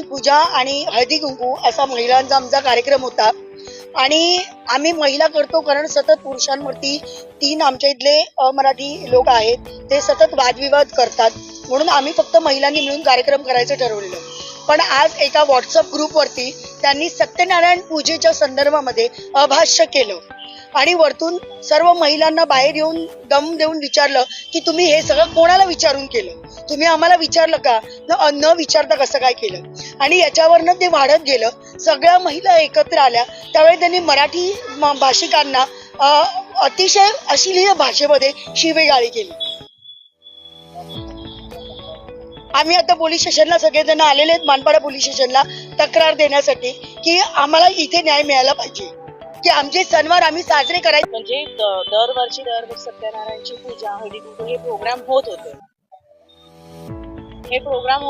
पूजा आणि हळदी कुंकू असा महिलांचा आमचा कार्यक्रम होता आणि आम्ही महिला करतो कारण सतत पुरुषांवरती 3 आमच्या इथले अमराठी लोक आहेत ते सतत वादविवाद करतात म्हणून आम्ही फक्त महिलांनी मिळून कार्यक्रम करायचं ठरवलेलं. पण आज एका व्हॉट्सअप ग्रुपवरती त्यांनी सत्यनारायण पूजेच्या संदर्भामध्ये अभाष्य केलं आणि वरतून सर्व महिलांना बाहेर येऊन दम देऊन विचारलं की तुम्ही हे सगळं कोणाला विचारून केलं, तुम्ही आम्हाला विचारलं का, न विचारता कसं काय केलं. आणि याच्यावरनं ते वाढत गेलं. सगळ्या महिला एकत्र आल्या त्यावेळी त्यांनी मराठी भाषिकांना अतिशय अश्लील भाषेमध्ये शिवेगाळी केली. आम्ही आता पोलीस स्टेशनला सगळेजण आलेले आहेत, मानपाडा पोलीस स्टेशनला तक्रार देण्यासाठी की आम्हाला इथे न्याय मिळाला पाहिजे की आमचे सणवार आम्ही साजरे करायचे. म्हणजे दरवर्षी सत्यनारायणची पूजा हळदी कुंकू हे प्रोग्राम होत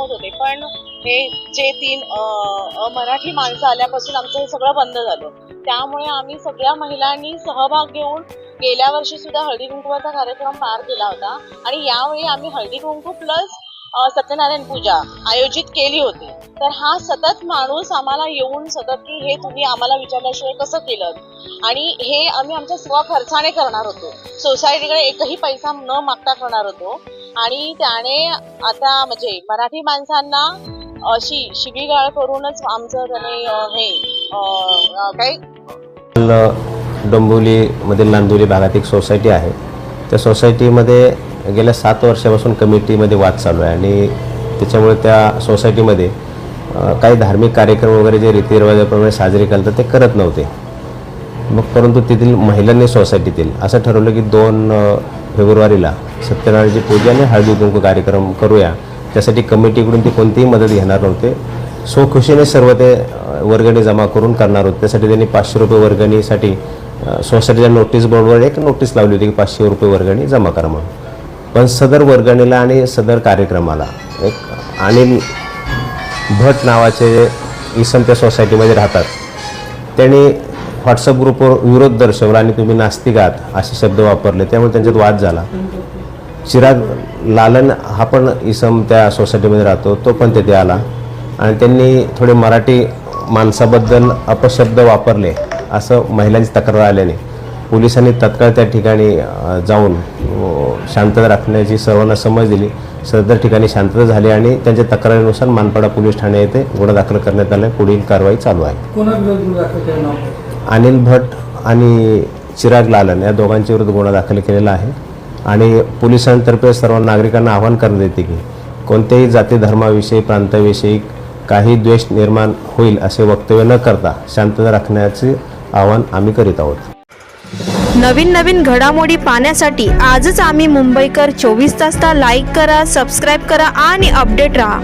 होते पण हे जे 3 मराठी माणसं आल्यापासून आमचं हे सगळं बंद झालं. त्यामुळे आम्ही सगळ्या महिलांनी सहभाग घेऊन गेल्या वर्षी सुद्धा हळदी कुंकूचा कार्यक्रम पार केला होता आणि यावेळी आम्ही हळदी कुंकू प्लस सत्यनारायण पूजा आयोजित केली होती. तर हा सतत माणूस आम्हाला येऊन सतत की हे तुम्ही आम्हाला विचारल्याशिवाय कसं केलं आणि हे आम्ही आमच्या स्वखर्चाने करणार होतो, सोसायटीकडे एकही पैसा न मागता करणार होतो. आणि त्याने आता म्हणजे मराठी माणसांना अशी शिवीगाळ करूनच आमचं त्याने हे काय डोंबिवलीमधील नांदुली भागात एक सोसायटी आहे. त्या सोसायटीमध्ये गेल्या 7 वर्षापासून कमिटीमध्ये वाद चालू आहे आणि त्याच्यामुळे त्या सोसायटीमध्ये काही धार्मिक कार्यक्रम वगैरे जे रीतिरिवाजाप्रमाणे साजरे करतात ते करत नव्हते. मग परंतु तेथील महिलांनी सोसायटीतील असं ठरवलं की 2 फेब्रुवारीला सत्यनारायणची पूजा आणि हळदी कुंकू कार्यक्रम करूया. त्यासाठी कमिटीकडून ती कोणतीही मदत घेणार नव्हते, स्वखुशीने सर्व ते वर्गणी जमा करून करणार होते. त्यासाठी त्यांनी 500 रुपये वर्गणीसाठी सोसायटीच्या नोटीस बोर्डवर एक नोटीस लावली होती की 500 रुपये वर्गणी जमा करा म्हणून. पण सदर वर्गणीला आणि सदर कार्यक्रमाला एक अनिल भट नावाचे इसम त्या सोसायटीमध्ये राहतात. त्यांनी व्हॉट्सअप ग्रुपवर विरोध दर्शवला आणि तुम्ही नास्तिक आहात असे शब्द वापरले. त्यामुळे त्यांच्यात वाद झाला. चिराग लालन हा पण इसम त्या सोसायटीमध्ये राहतो, तो पण तेथे आला आणि त्यांनी थोडे मराठी माणसाबद्दल अपशब्द वापरले असं महिलांची तक्रार आल्याने पोलिसांनी तत्काळ त्या ठिकाणी जाऊन शांतता राखण्याची सर्वांना समज दिली. सदर ठिकाणी शांतता झाली आणि त्यांच्या तक्रारीनुसार मानपाडा पोलीस ठाणे येथे गुन्हा दाखल करण्यात आला. पुढील कारवाई चालू आहे. अनिल भट आणि चिराग लालन या दोघांच्या विरुद्ध गुन्हा दाखल केलेला आहे आणि पोलिसांतर्फे सर्व नागरिकांना आवाहन करण्यात येते की कोणत्याही जाती धर्माविषयी प्रांताविषयी काही द्वेष निर्माण होईल असे वक्तव्य न करता शांतता राखण्याचे आवाहन आम्ही करीत आहोत. नवीन घडामोडी पाहण्यासाठी आजच आम्ही मुंबईकर 24 तासला लाईक करा, सबस्क्राईब करा आणि अपडेट रहा.